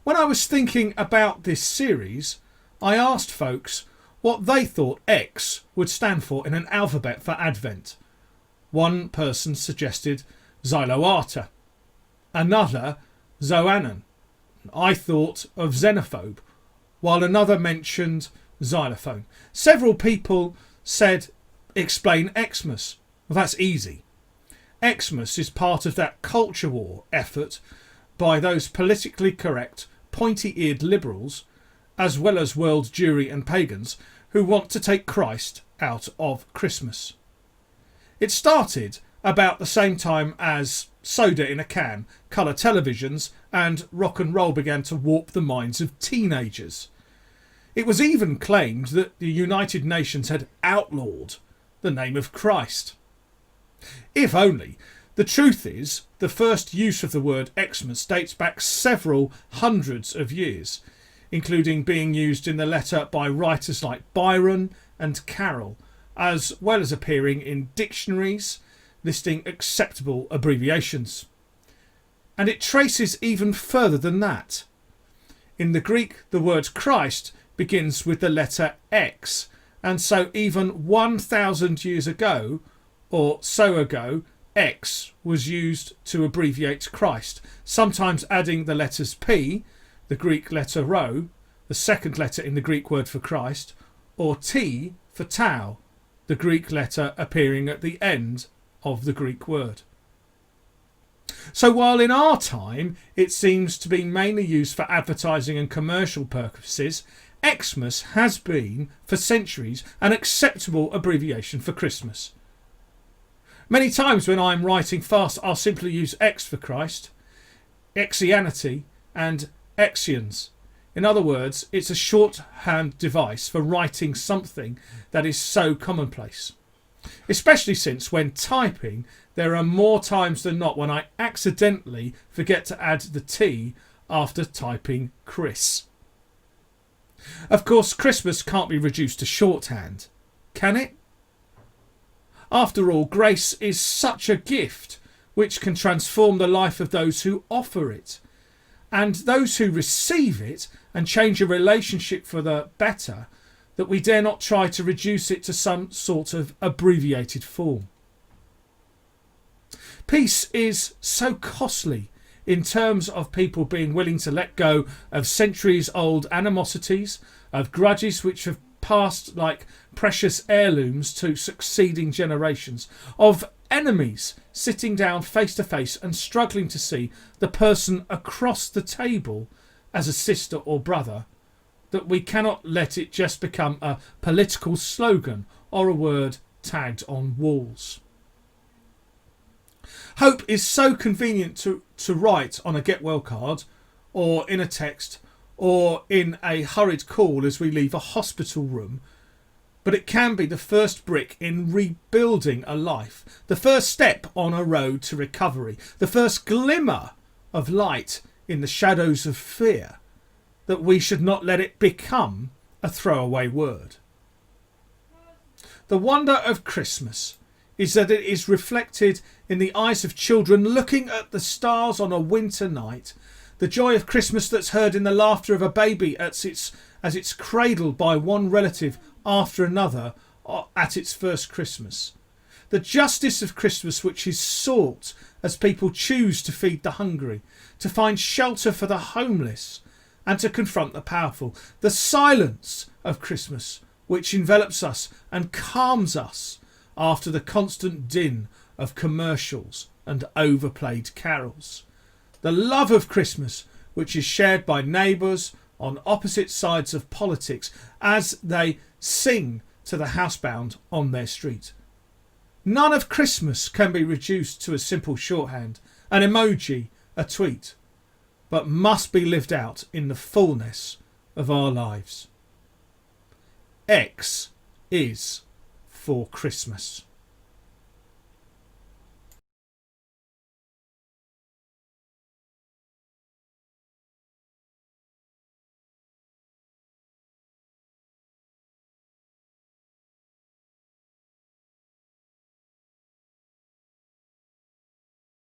When I was thinking about this series, I asked folks what they thought X would stand for in an alphabet for Advent. One person suggested Xyloata, another Zoanon. I thought of xenophobe, while another mentioned xylophone. Several people said explain Xmas. Well, that's easy. Xmas is part of that culture war effort by those politically correct, pointy-eared liberals, as well as world Jewry and pagans, who want to take Christ out of Christmas. It started about the same time as soda in a can, colour televisions and rock and roll began to warp the minds of teenagers. It was even claimed that the United Nations had outlawed the name of Christ. If only. The truth is, the first use of the word Xmas dates back several hundreds of years, including being used in the letter by writers like Byron and Carroll, as well as appearing in dictionaries listing acceptable abbreviations. And it traces even further than that. In the Greek, the word Christ begins with the letter X, and so even 1,000 years ago, or so ago, X was used to abbreviate Christ, sometimes adding the letters P, the Greek letter Rho, the second letter in the Greek word for Christ, or T for Tau, the Greek letter appearing at the end of the Greek word. So while in our time it seems to be mainly used for advertising and commercial purposes, Xmas has been, for centuries, an acceptable abbreviation for Christmas. Many times when I'm writing fast, I'll simply use X for Christ, Exianity and Exians. In other words, it's a shorthand device for writing something that is so commonplace. Especially since when typing, there are more times than not when I accidentally forget to add the T after typing Chris. Of course, Christmas can't be reduced to shorthand, can it? After all, grace is such a gift which can transform the life of those who offer it, and those who receive it, and change a relationship for the better, that we dare not try to reduce it to some sort of abbreviated form. Peace is so costly in terms of people being willing to let go of centuries-old animosities, of grudges which have passed like precious heirlooms to succeeding generations, of enemies sitting down face to face and struggling to see the person across the table as a sister or brother, that we cannot let it just become a political slogan or a word tagged on walls. Hope is so convenient to write on a get well card, or in a text, or in a hurried call as we leave a hospital room, but it can be the first brick in rebuilding a life, the first step on a road to recovery, the first glimmer of light in the shadows of fear, that we should not let it become a throwaway word. The wonder of Christmas is that it is reflected in the eyes of children looking at the stars on a winter night, the joy of Christmas that's heard in the laughter of a baby as it's cradled by one relative after another at its first Christmas, the justice of Christmas which is sought as people choose to feed the hungry, to find shelter for the homeless, and to confront the powerful, the silence of Christmas which envelops us and calms us after the constant din of commercials and overplayed carols, the love of Christmas which is shared by neighbours on opposite sides of politics as they sing to the housebound on their street. None of Christmas can be reduced to a simple shorthand, an emoji, a tweet, but must be lived out in the fullness of our lives. X is for Christmas.